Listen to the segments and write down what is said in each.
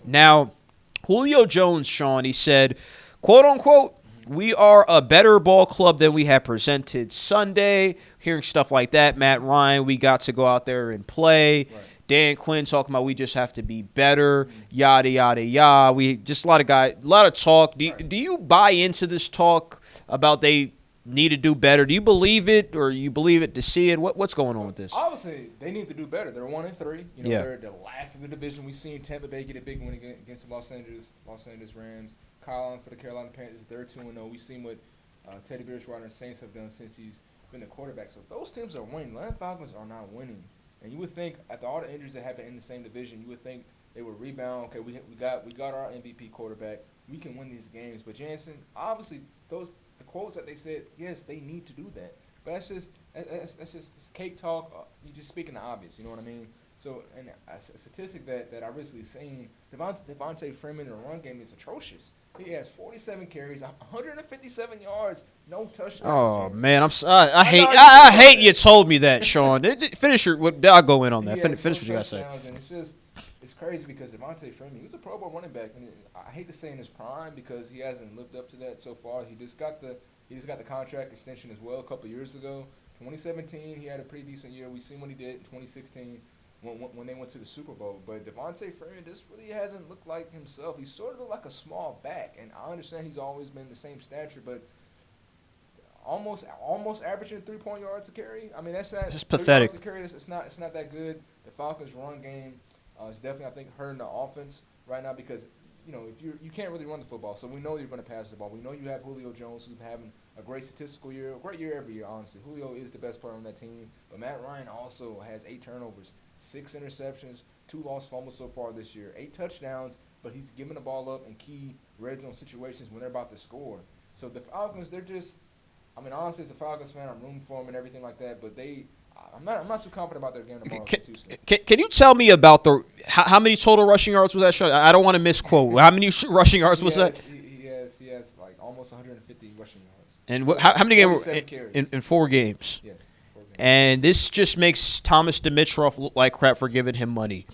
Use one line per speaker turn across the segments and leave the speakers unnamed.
Now, Julio Jones, Sean, he said, quote unquote, we are a better ball club than we have presented Sunday. Hearing stuff like that. Matt Ryan, we got to go out there and play. Right. Dan Quinn talking about we just have to be better, yada, yada, yada. We just a lot of talk. Do you buy into this talk about they need to do better? Do you believe it, or you believe it to see it? What's going on with this?
Obviously, they need to do better. They're 1-3. They're the last of the division. We've seen Tampa Bay get a big win against the Los Angeles Rams. Kyle Allen for the Carolina Panthers, they're 2-0. We've seen what Teddy Bridgewater and Saints have done since he's been the quarterback. So those teams are winning. The Falcons are not winning. And you would think, after all the injuries that happen in the same division, you would think they would rebound. Okay, we got our MVP quarterback. We can win these games. But Jansen, obviously, the quotes that they said, yes, they need to do that. But that's just cake talk. You're just speaking the obvious. You know what I mean? So, and a statistic that I recently seen, Devontae Freeman in the run game is atrocious. He has 47 carries, 157 yards, no touchdowns.
Oh man, I hate you told me that, Sean. Finish I'll go in on that. Finish what you gotta say.
And it's crazy because Devontae Freeman, he was a Pro Bowl running back, and I hate to say in his prime because he hasn't lived up to that so far. He just got the contract extension as well a couple years ago. 2017, he had a pretty decent year. We seen what he did in 2016. When they went to the Super Bowl. But Devontae Freeman just really hasn't looked like himself. He sort of looked like a small back, and I understand he's always been the same stature, but almost averaging 3 yards a carry. I mean, that's not
just pathetic.
Yards a carry, it's not that good. The Falcons' run game is definitely, I think, hurting the offense right now because if you can't really run the football, so we know you're going to pass the ball. We know you have Julio Jones, who's having a great statistical year, a great year every year. Honestly, Julio is the best player on that team, but Matt Ryan also has 8 turnovers. 6 interceptions, 2 lost fumbles so far this year, 8 touchdowns, but he's giving the ball up in key red zone situations when they're about to score. So the Falcons, they're just, honestly, as a Falcons fan, I'm rooting for them and everything like that, but I'm not too confident about their game tomorrow.
Can you tell me about how many total rushing yards was that? Sean? I don't want to misquote. How many rushing yards was that?
He has like almost 150 rushing yards.
And how many games? In 4 games. Yes. And this just makes Thomas Dimitroff look like crap for giving him money.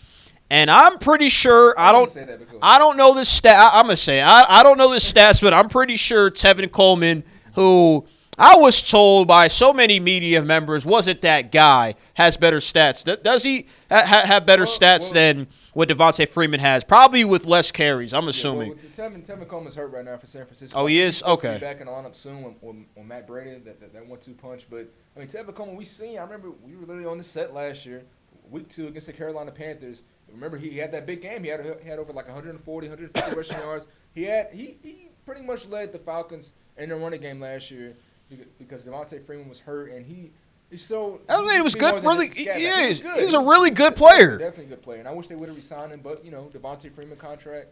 And I'm pretty sure I don't know this stat. I'm gonna say I don't know this stats, but I'm pretty sure Tevin Coleman, who I was told by so many media members wasn't that guy, has better stats. Does he have better stats than what Devontae Freeman has? Probably with less carries, I'm assuming.
Tevin Coleman's hurt right now for San Francisco.
Oh, he is? Okay.
He'll be back in the lineup soon when Matt Brady, that 1-2 punch. But, Tevin Coleman, I remember we were literally on the set last year, week 2 against the Carolina Panthers. Remember, he had that big game. He had over like 140, 150 rushing yards. He pretty much led the Falcons in the running game last year because Devontae Freeman was hurt, and he was good. Really, he was a really good player. Definitely a good player, and I wish they would have re-signed him. But Devontae Freeman contract,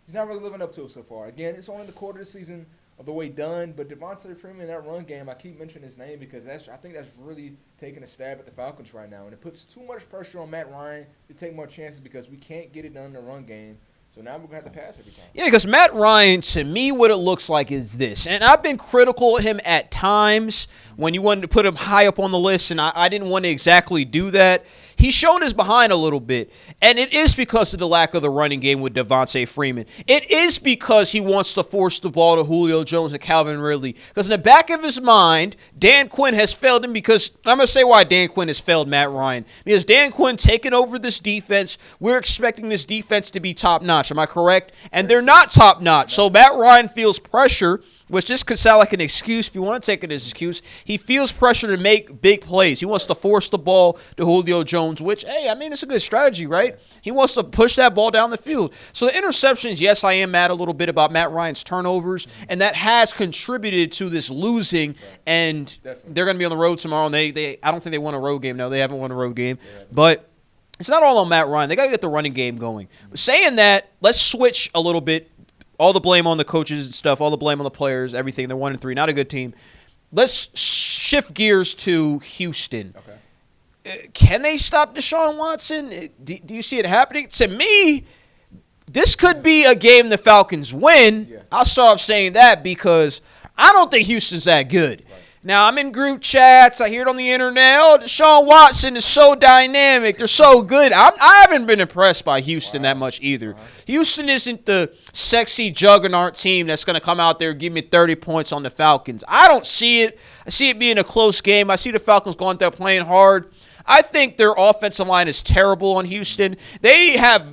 he's not really living up to it so far. Again, it's only the quarter of the season of the way done. But Devontae Freeman, that run game, I keep mentioning his name because I think that's really taking a stab at the Falcons right now, and it puts too much pressure on Matt Ryan to take more chances because we can't get it done in the run game. So now we're going to have to pass every time.
Yeah, because Matt Ryan, to me, what it looks like is this. And I've been critical of him at times when you wanted to put him high up on the list, and I didn't want to exactly do that. He's shown his behind a little bit, and it is because of the lack of the running game with Devontae Freeman. It is because he wants to force the ball to Julio Jones and Calvin Ridley. Because in the back of his mind, Dan Quinn has failed him because I'm going to say why Dan Quinn has failed Matt Ryan. Because Dan Quinn taking over this defense, we're expecting this defense to be top-notch. Am I correct? And they're not top-notch. So Matt Ryan feels pressure, which just could sound like an excuse if you want to take it as an excuse. He feels pressure to make big plays. He wants to force the ball to Julio Jones, which, hey, it's a good strategy, right? He wants to push that ball down the field. So the interceptions, yes, I am mad a little bit about Matt Ryan's turnovers, and that has contributed to this losing, and definitely. They're going to be on the road tomorrow, and I don't think they won a road game. No, they haven't won a road game. But it's not all on Matt Ryan. They got to get the running game going. Saying that, let's switch a little bit. All the blame on the coaches and stuff, all the blame on the players, everything. They're 1-3, not a good team. Let's shift gears to Houston. Okay. Can they stop Deshaun Watson? Do you see it happening? To me, this could be a game the Falcons win. Yeah. I'll start off saying that because I don't think Houston's that good. Now, I'm in group chats. I hear it on the internet. Oh, Deshaun Watson is so dynamic. They're so good. I haven't been impressed by Houston that much either. Houston isn't the sexy juggernaut team that's going to come out there and give me 30 points on the Falcons. I don't see it. I see it being a close game. I see the Falcons going out there playing hard. I think their offensive line is terrible on Houston. They have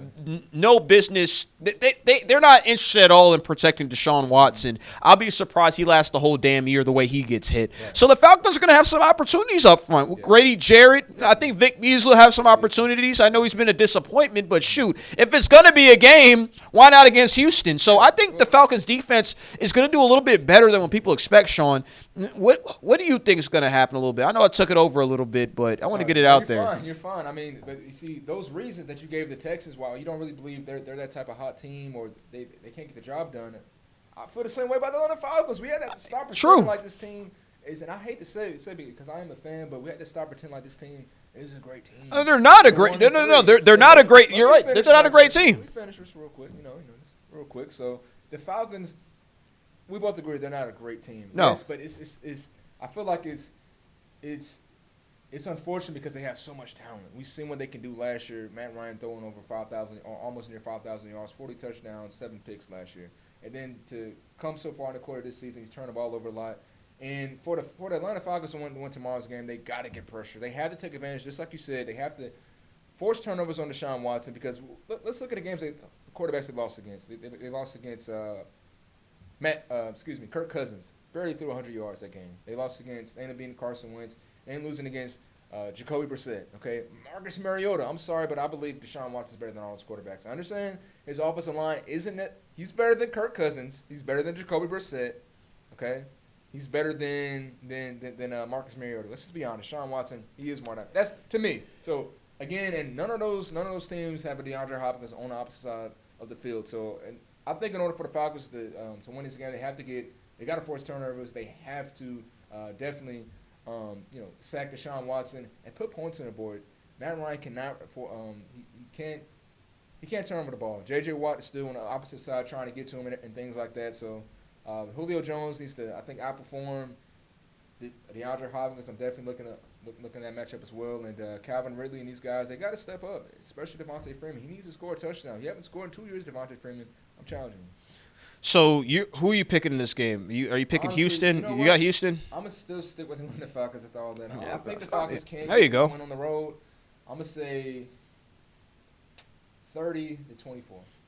no business. They're not interested at all in protecting Deshaun Watson. I'll be surprised he lasts the whole damn year the way he gets hit. Yeah. So the Falcons are going to have some opportunities up front. Yeah. Grady Jarrett, I think Vic Beasley will have some opportunities. I know he's been a disappointment, but shoot, if it's going to be a game, why not against Houston? So I think the Falcons defense is going to do a little bit better than what people expect, Sean. What do you think is going to happen a little bit? I know I took it over a little bit, but I want to get it out there.
You're fine. I mean, but you see, those reasons that you gave the Texans, while you don't really believe they're that type of hot team or they can't get the job done, I feel the same way about the Atlanta Falcons. We had to stop pretending like this team is, and I hate to say it because I am a fan, but we had to stop pretending like this team is a great team.
They're not a great. No. They're not a great. You're right. They're not a great team.
We finish this real quick. Real quick. So the Falcons, we both agree they're not a great team.
No,
yes, but it's. I feel like it's unfortunate because they have so much talent. We've seen what they can do last year. Matt Ryan throwing over 5,000, almost near 5,000 yards, 40 touchdowns, 7 picks last year. And then to come so far in the quarter this season, he's turned the ball over a lot. And for the Atlanta Falcons to win tomorrow's game, they got to get pressure. They have to take advantage, just like you said. They have to force turnovers on Deshaun Watson because let's look at the games the quarterbacks they lost against. They lost against Kirk Cousins. Barely threw 100 yards that game. They lost against, they ended up beating Carson Wentz. They ended up losing against Jacoby Brissett. Okay, Marcus Mariota. I'm sorry, but I believe Deshaun Watson's better than all his quarterbacks. I understand his offensive line isn't it. He's better than Kirk Cousins. He's better than Jacoby Brissett. Okay, he's better than Marcus Mariota. Let's just be honest. Deshaun Watson, he is more than that's to me. So again, and none of those teams have a DeAndre Hopkins on the opposite side of the field. So, and I think in order for the Falcons to win this game, they got to force turnovers. They have to definitely. Sack Deshaun Watson and put points on the board. Matt Ryan cannot he can't turn over the ball. J.J. Watt is still on the opposite side trying to get to him and things like that. So Julio Jones needs to, I think, outperform DeAndre Hopkins. I'm definitely looking at that matchup as well. And Calvin Ridley and these guys, they got to step up, especially Devontae Freeman. He needs to score a touchdown. He hasn't scored in 2 years, Devontae Freeman. I'm challenging him.
So who are you picking in this game? Are you picking honestly, Houston? You got Houston?
I'm gonna still stick with the Falcons after all that. I think the Falcons can win on the road. I'm gonna say 30-24.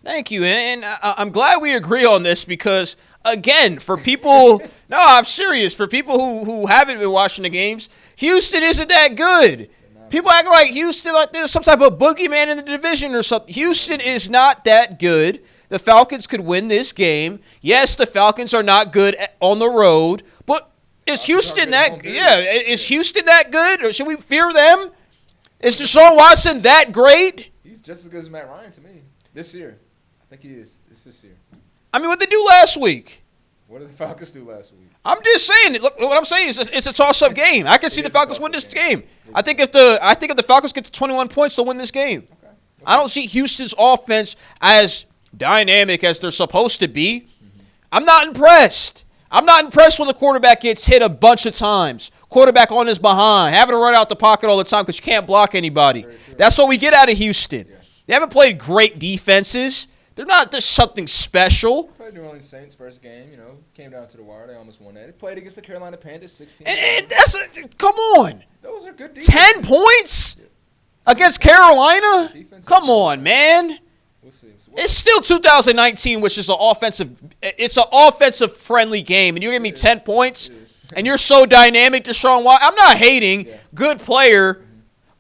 Thank you, and I'm glad we agree on this because again, for people, no, I'm serious. For people who haven't been watching the games, Houston isn't that good. People act like Houston like there's some type of boogeyman in the division or something. Houston is not that good. The Falcons could win this game. Yes, the Falcons are not good on the road, but is Houston that? Yeah, is Houston that good, or should we fear them? Is Deshaun Watson that great?
He's just as good as Matt Ryan to me this year. I think he is. It's this year.
I mean, what did they do last week?
What did the Falcons do last week?
I'm just saying. Look, what I'm saying is it's a toss-up game. I can see the Falcons win this game. I think if the Falcons get to 21 points, they'll win this game. Okay. I don't see Houston's offense as dynamic as they're supposed to be. I'm not impressed. I'm not impressed when the quarterback gets hit a bunch of times. Quarterback on his behind, having to run out the pocket all the time because you can't block anybody. That's what we get out of Houston. Yeah. They haven't played great defenses. They're not just something special.
They played New Orleans Saints first game, came down to the wire. They almost won that. They played against the Carolina Panthers 16.
And come on.
Those are good defenses.
10 points against Carolina? Come on, man.
We'll see.
It's still 2019, which is an offensive friendly game, and you give me 10 points, and you're so dynamic, Deshaun Watson. I'm not hating, good player,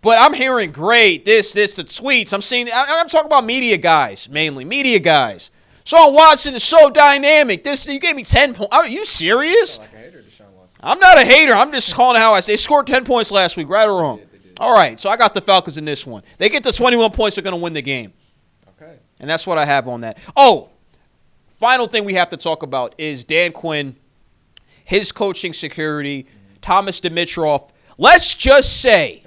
but I'm hearing great, the tweets. I'm talking about media guys, mainly, media guys. Deshaun Watson is so dynamic. You gave me 10 points. Are you serious?
Like a hater, Deshaun Watson.
I'm not a hater. I'm just calling it how I say. They scored 10 points last week, right or wrong? They did. All right, so I got the Falcons in this one. They get to 21 points, they're going to win the game. And that's what I have on that. Oh, final thing we have to talk about is Dan Quinn, his coaching security, Thomas Dimitroff. Let's just say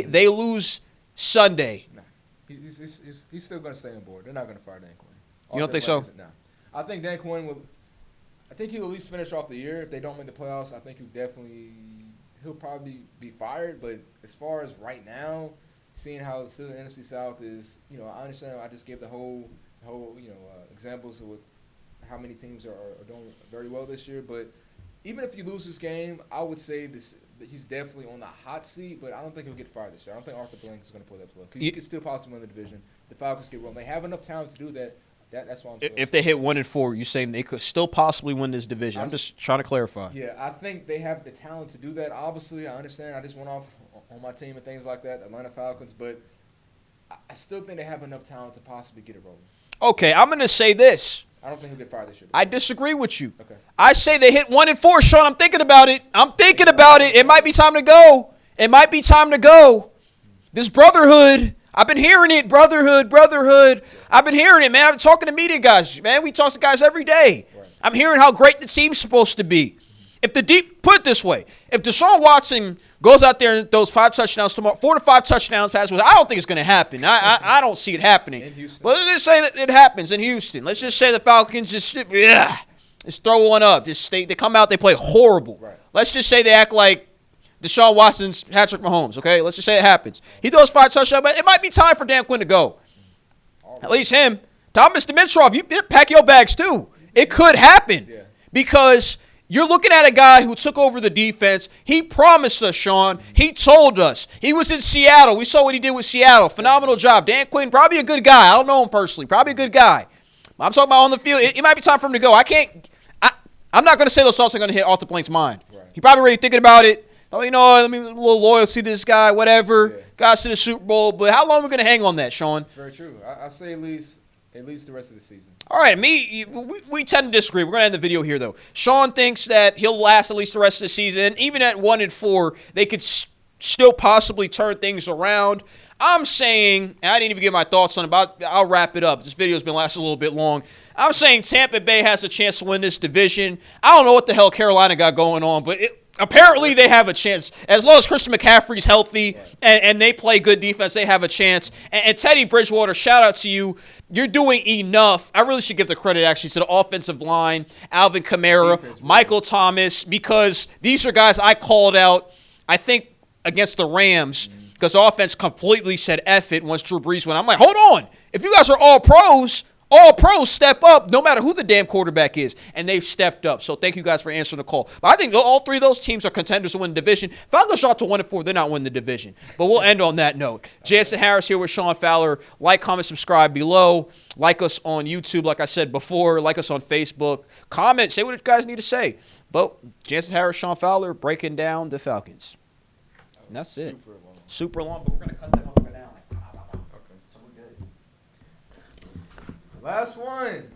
they lose Sunday.
No. He's still going to stay on board. They're not going to fire Dan Quinn.
You don't think so?
No. I think Dan Quinn will I think he'll at least finish off the year. If they don't make the playoffs, I think he'll probably be fired. But as far as right now, seeing how the NFC South is, I understand. I just gave the whole examples of how many teams are doing very well this year. But even if you lose this game, I would say he's definitely on the hot seat. But I don't think he'll get fired this year. I don't think Arthur Blank is going to pull that plug. Because he could still possibly win the division. The Falcons get wrong. They have enough talent to do that. That's what I'm saying.
If they hit 1-4, you're saying they could still possibly win this division. I'm just trying to clarify.
Yeah, I think they have the talent to do that. Obviously, I understand. I just went off on my team and things like that, Atlanta Falcons, but I still think they have enough talent to possibly get it rolling.
Okay, I'm going to say this.
I don't think he'll get fired this year.
I disagree with you.
Okay.
I say they hit 1-4. Sean, I'm thinking about it. It might be time to go. This brotherhood, I've been hearing it. Brotherhood. I've been hearing it, man. I've been talking to media guys, man. We talk to guys every day.
Right.
I'm hearing how great the team's supposed to be. Put it this way, if Deshaun Watson goes out there and throws 5 touchdowns tomorrow, 4 to 5 touchdowns passes, I don't think it's going to happen. I don't see it happening.
In Houston.
But let's just say that it happens in Houston. Let's just say the Falcons just throw one up. They come out, they play horrible.
Right.
Let's just say they act like Deshaun Watson's Patrick Mahomes, okay? Let's just say it happens. He throws 5 touchdowns, but it might be time for Dan Quinn to go.
Right.
At least him. Thomas Dimitrov, you pack your bags too. It could happen.
Yeah.
Because you're looking at a guy who took over the defense. He promised us, Sean. He told us. He was in Seattle. We saw what he did with Seattle. Phenomenal job. Dan Quinn, probably a good guy. I don't know him personally. Probably a good guy. I'm talking about on the field. It might be time for him to go. I'm not going to say those thoughts are going to hit Arthur Blank's mind.
Right.
He probably already thinking about it. Oh, let me a little loyalty to this guy, whatever.
Yeah.
Got to the Super Bowl. But how long are we going to hang on that, Sean?
It's very true. I say at least the rest of the season.
All right, we tend to disagree. We're going to end the video here, though. Sean thinks that he'll last at least the rest of the season. And even at 1-4, they could still possibly turn things around. I'm saying, and I didn't even get my thoughts on it, I'll wrap it up. This video's been lasting a little bit long. I'm saying Tampa Bay has a chance to win this division. I don't know what the hell Carolina got going on, but apparently they have a chance. As long as Christian McCaffrey's healthy and they play good defense, they have a chance. And Teddy Bridgewater, shout out to you. You're doing enough. I really should give the credit, actually, to the offensive line, Alvin Kamara, Michael Thomas, because these are guys I called out, I think, against the Rams, because the offense completely said F it once Drew Brees went. I'm like, hold on. If you guys are all pros step up no matter who the damn quarterback is, and they've stepped up. So thank you guys for answering the call. But I think all 3 of those teams are contenders to win the division. Falcons drop to 1-4, they're not winning the division. But we'll end on that note. Jansen Harris here with Sean Fowler. Like, comment, subscribe below. Like us on YouTube, like I said before. Like us on Facebook. Comment, say what you guys need to say. But Jansen Harris, Sean Fowler, breaking down the Falcons. And that's it. Super long, but we're going to cut that motherfucker down.
Okay. So we're good. Last one.